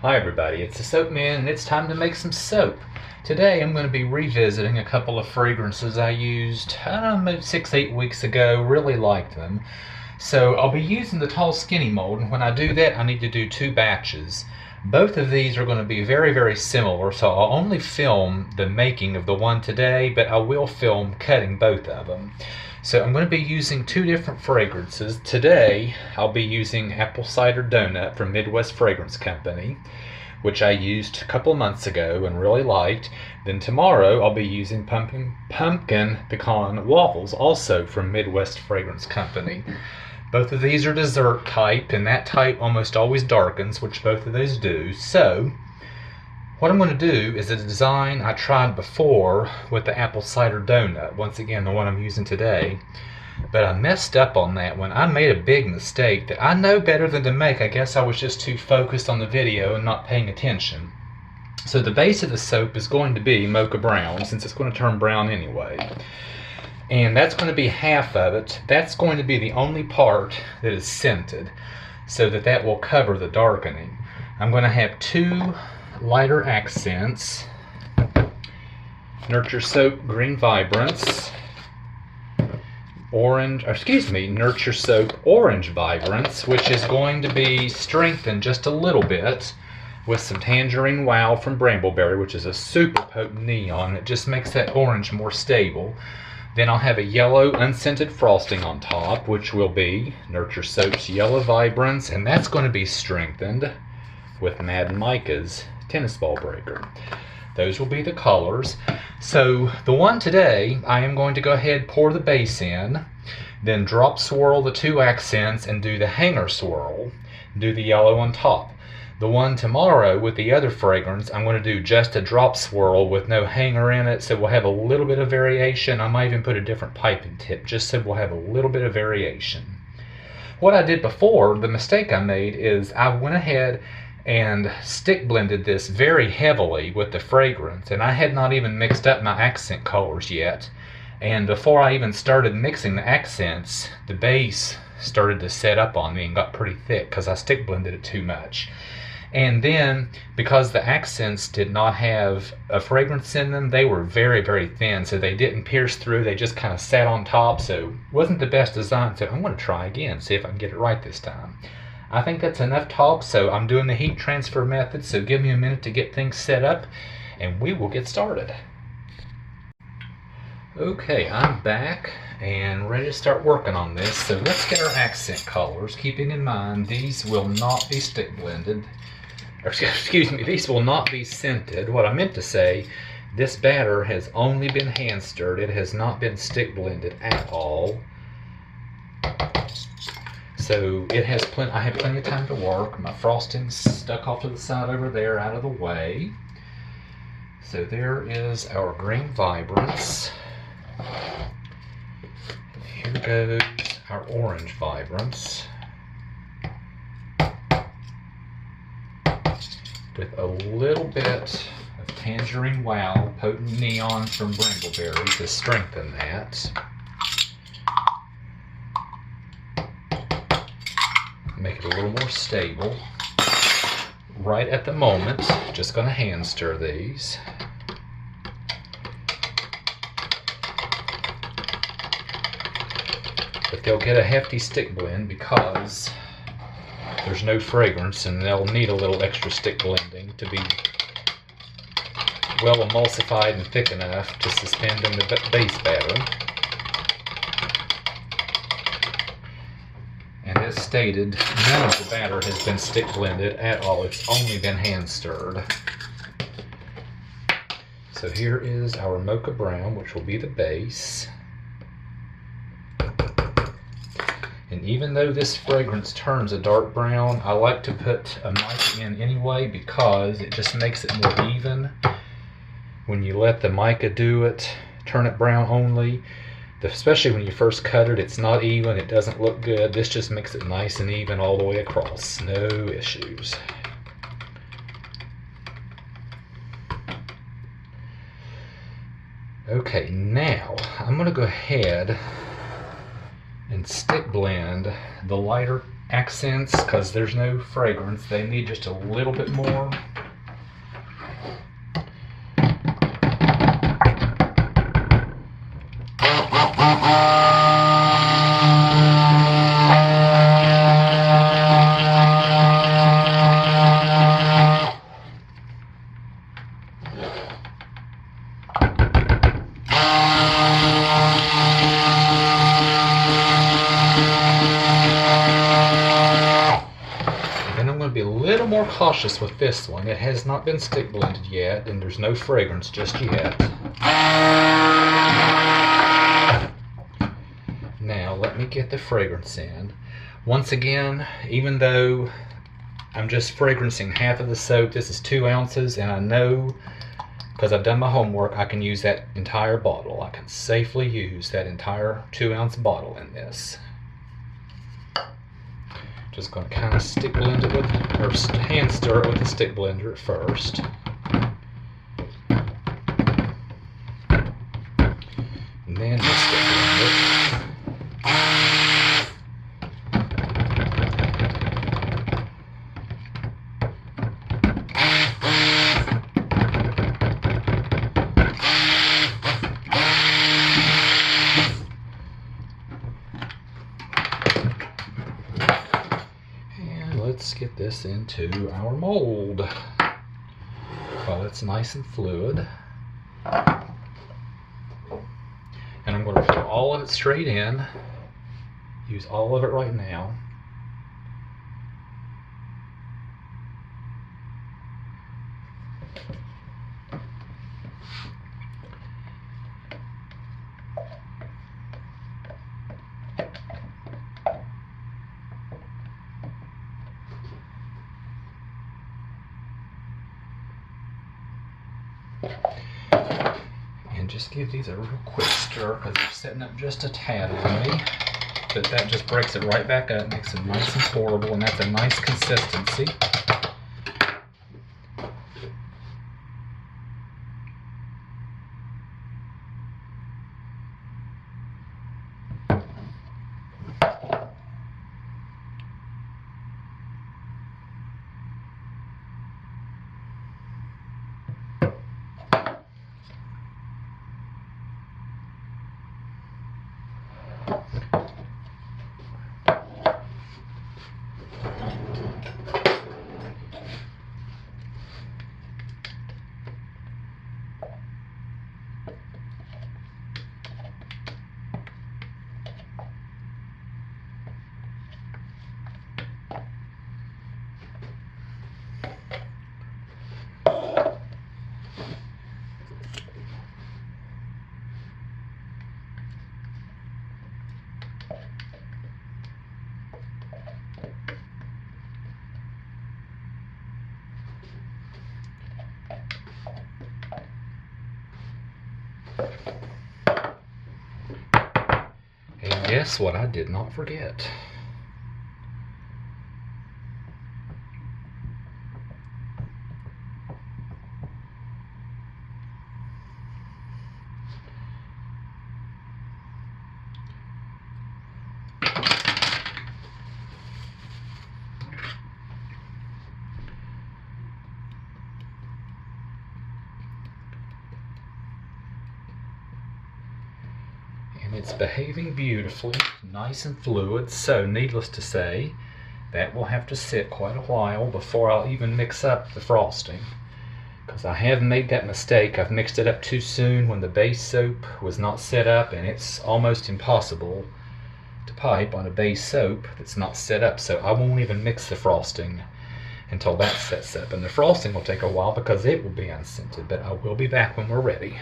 Hi everybody, it's the Soap Man and it's time to make some soap. Today I'm going to be revisiting a couple of fragrances I used, I don't know, maybe 6-8 weeks ago. Really liked them. So I'll be using the tall skinny mold, and when I do that I need to do 2 batches. Both of these are going to be very similar, so I'll only film the making of the one today, but I will film cutting both of them. So I'm going to be using 2 different fragrances. Today I'll be using Apple Cider Donut from Midwest Fragrance Company, which I used a couple of months ago and really liked. Then tomorrow I'll be using Pumpkin Pecan Waffles, also from Midwest Fragrance Company. Both of these are dessert type, and that type almost always darkens, which both of those do. So what I'm going to do is a design I tried before with the Apple Cider Donut, once again the one I'm using today, but I messed up on that one. I made a big mistake that I know better than to make. I guess I was just too focused on the video and not paying attention. So the base of the soap is going to be mocha brown, since it's going to turn brown anyway. And that's going to be half of it. That's going to be the only part that is scented, so that will cover the darkening. I'm going to have 2 lighter accents: Nurture Soap Green Vibrance, Nurture Soap Orange Vibrance, which is going to be strengthened just a little bit with some Tangerine Wow from Brambleberry, which is a super potent neon. It just makes that orange more stable. Then I'll have a yellow unscented frosting on top, which will be Nurture Soap's Yellow Vibrance, and that's going to be strengthened with Mad Micah's Tennis Ball Breaker. Those will be the colors. So the one today, I am going to go ahead, pour the base in, then drop swirl the 2 accents and do the hanger swirl, do the yellow on top. The one tomorrow with the other fragrance, I'm going to do just a drop swirl with no hanger in it, so we'll have a little bit of variation. I might even put a different piping tip, just so we'll have a little bit of variation. What I did before, the mistake I made, is I went ahead and stick blended this very heavily with the fragrance, and I had not even mixed up my accent colors yet. And before I even started mixing the accents, the base started to set up on me and got pretty thick because I stick blended it too much. And then, because the accents did not have a fragrance in them, they were very thin, so they didn't pierce through. They just kind of sat on top, so it wasn't the best design. So I'm going to try again, see if I can get it right this time. I think that's enough talk, so I'm doing the heat transfer method, so give me a minute to get things set up, and we will get started. Okay, I'm back and ready to start working on this. So let's get our accent colors, keeping in mind these will not be stick blended. Or excuse me, these will not be scented. What I meant to say, this batter has only been hand stirred. It has not been stick blended at all. So it has I have plenty of time to work. My frosting's stuck off to the side over there, out of the way. So there is our Green Vibrance. Here goes our Orange Vibrance, with a little bit of Tangerine Wow Potent Neon from Brambleberry to strengthen that. Make it a little more stable. Right at the moment, just going to hand stir these. But they'll get a hefty stick blend because there's no fragrance, and they'll need a little extra stick blending to be well emulsified and thick enough to suspend in the base batter. And as stated, none of the batter has been stick blended at all. It's only been hand stirred. So here is our mocha brown, which will be the base. And even though this fragrance turns a dark brown, I like to put a mica in anyway because it just makes it more even. When you let the mica do it, turn it brown only, especially when you first cut it, it's not even, it doesn't look good. This just makes it nice and even all the way across. No issues. Okay, now I'm going to go ahead and stick blend the lighter accents because there's no fragrance. They need just a little bit more. Be a little more cautious with this one. It has not been stick blended yet, and there's no fragrance just yet. Now let me get the fragrance in. Once again, even though I'm just fragrancing half of the soap, this is 2 ounces, and I know because I've done my homework, I can use that entire bottle. I can safely use that entire 2-ounce bottle in this. Just going to kind of stick blend it with, or hand stir it with the stick blender at first. And then just stick blend it. Let's get this into our mold while it's nice and fluid. And I'm going to pour all of it straight in. Use all of it right now. And just give these a real quick stir because they're setting up just a tad on me. But that just breaks it right back up, makes it nice and pourable, and that's a nice consistency. And guess what I did not forget? And it's behaving beautifully, nice and fluid, so needless to say, that will have to sit quite a while before I'll even mix up the frosting. Because I have made that mistake. I've mixed it up too soon when the base soap was not set up, and it's almost impossible to pipe on a base soap that's not set up, so I won't even mix the frosting until that sets up. And the frosting will take a while because it will be unscented, but I will be back when we're ready.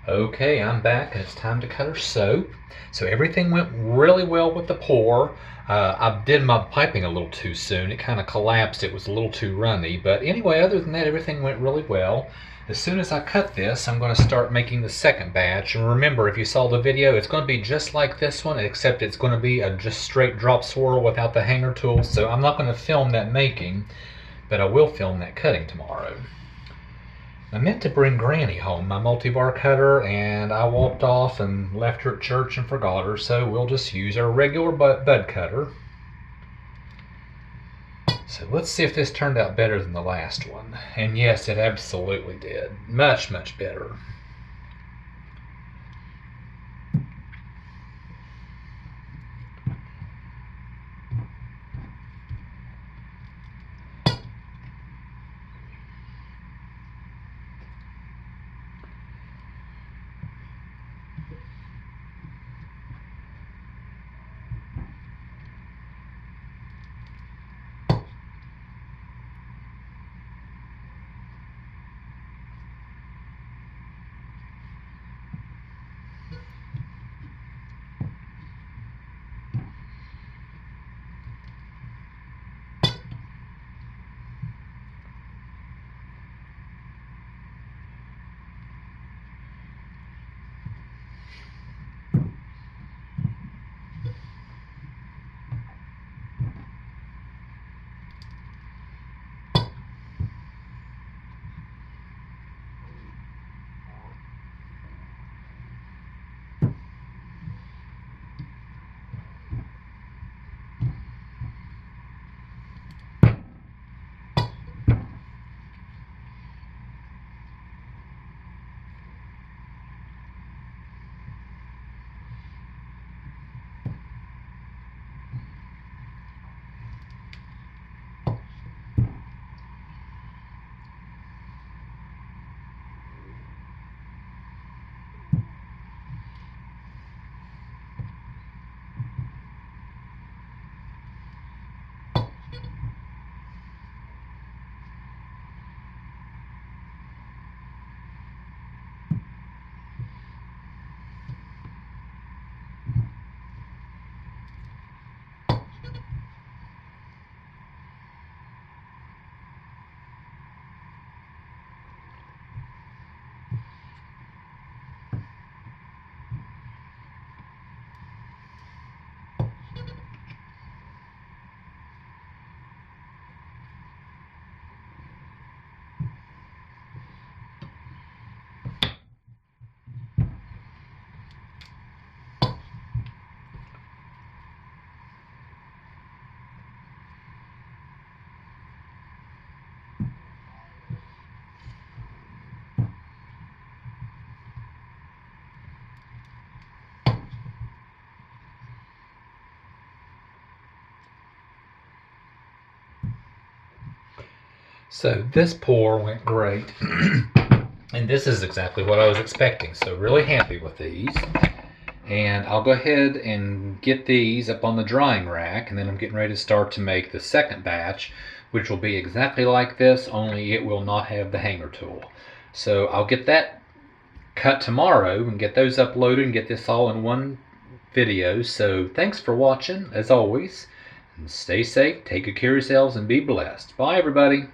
Okay, I'm back and it's time to cut our soap. So everything went really well with the pour. I did my piping a little too soon. It kind of collapsed. It was a little too runny. But anyway, other than that, everything went really well. As soon as I cut this, I'm going to start making the second batch. And remember, if you saw the video, it's going to be just like this one, except it's going to be a just straight drop swirl without the hanger tool. So I'm not going to film that making, but I will film that cutting tomorrow. I meant to bring Granny home, my multi-bar cutter, and I walked off and left her at church and forgot her, so we'll just use our regular bud cutter. So let's see if this turned out better than the last one. And yes, it absolutely did. Much, much better. So this pour went great. And this is exactly what I was expecting. So really happy with these. And I'll go ahead and get these up on the drying rack, and then I'm getting ready to start to make the second batch, which will be exactly like this, only it will not have the hanger tool. So I'll get that cut tomorrow and get those uploaded and get this all in one video. So thanks for watching, as always. And stay safe, take good care of yourselves, and be blessed. Bye, everybody.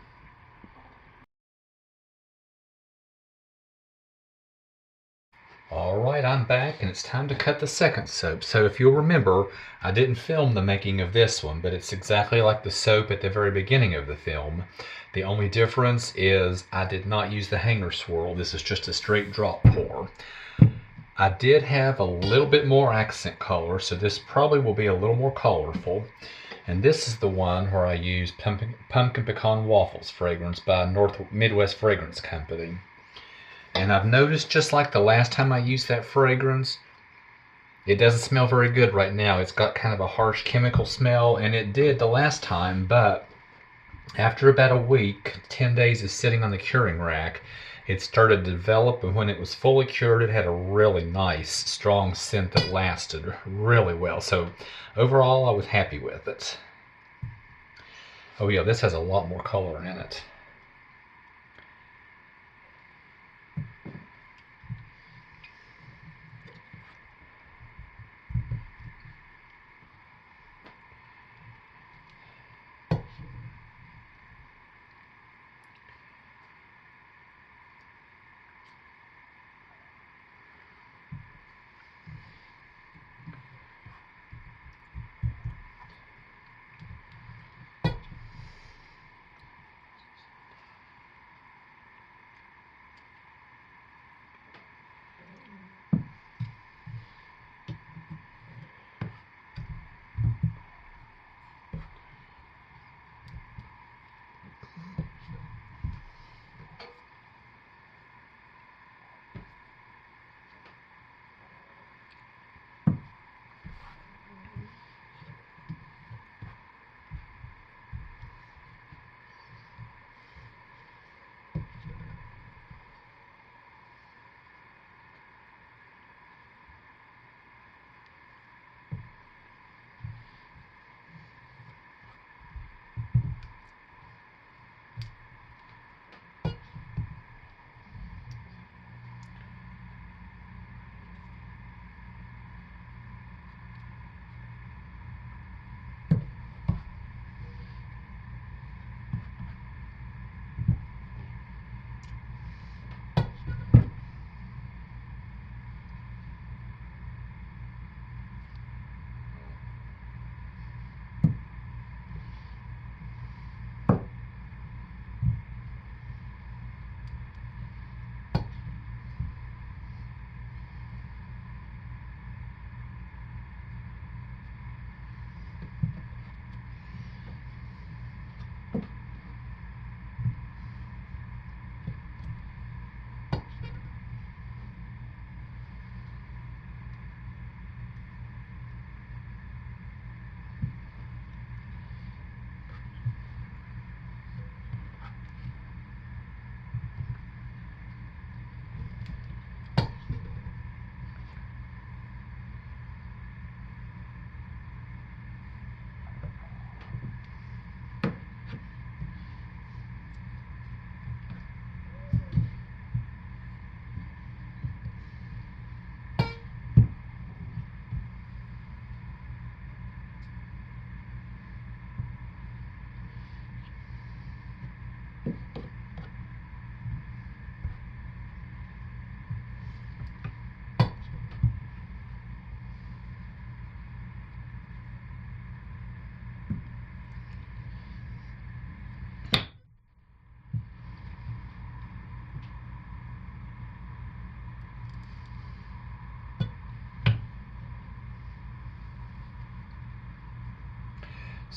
Alright, I'm back and it's time to cut the second soap. So if you'll remember, I didn't film the making of this one, but it's exactly like the soap at the very beginning of the film. The only difference is I did not use the hanger swirl. This is just a straight drop pour. I did have a little bit more accent color, so this probably will be a little more colorful. And this is the one where I used Pumpkin Pecan Waffles fragrance by Midwest Fragrance Company. And I've noticed, just like the last time I used that fragrance, it doesn't smell very good right now. It's got kind of a harsh chemical smell, and it did the last time, but after about a week, 10 days of sitting on the curing rack, it started to develop, and when it was fully cured, it had a really nice, strong scent that lasted really well. So overall, I was happy with it. Oh yeah, this has a lot more color in it.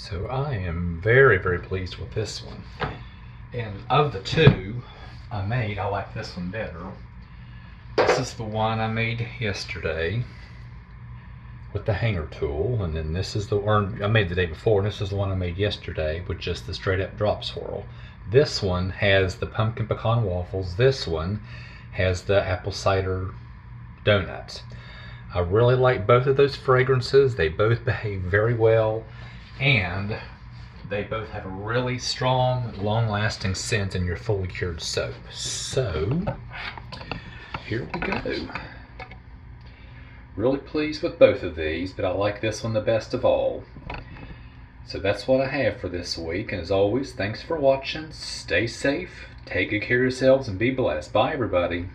So I am very, very pleased with this one. And of the two I made, I like this one better. This is the one I made yesterday with the hanger tool, and then this is the one I made the day before, and this is the one I made yesterday with just the straight up drop swirl. This one has the pumpkin pecan waffles. This one has the apple cider donuts. I really like both of those fragrances. They both behave very well, and they both have a really strong, long-lasting scent in your fully cured soap. So here we go. Really pleased with both of these, but I like this one the best of all. So that's what I have for this week, and as always, thanks for watching. Stay safe, take good care of yourselves, and be blessed. Bye, everybody.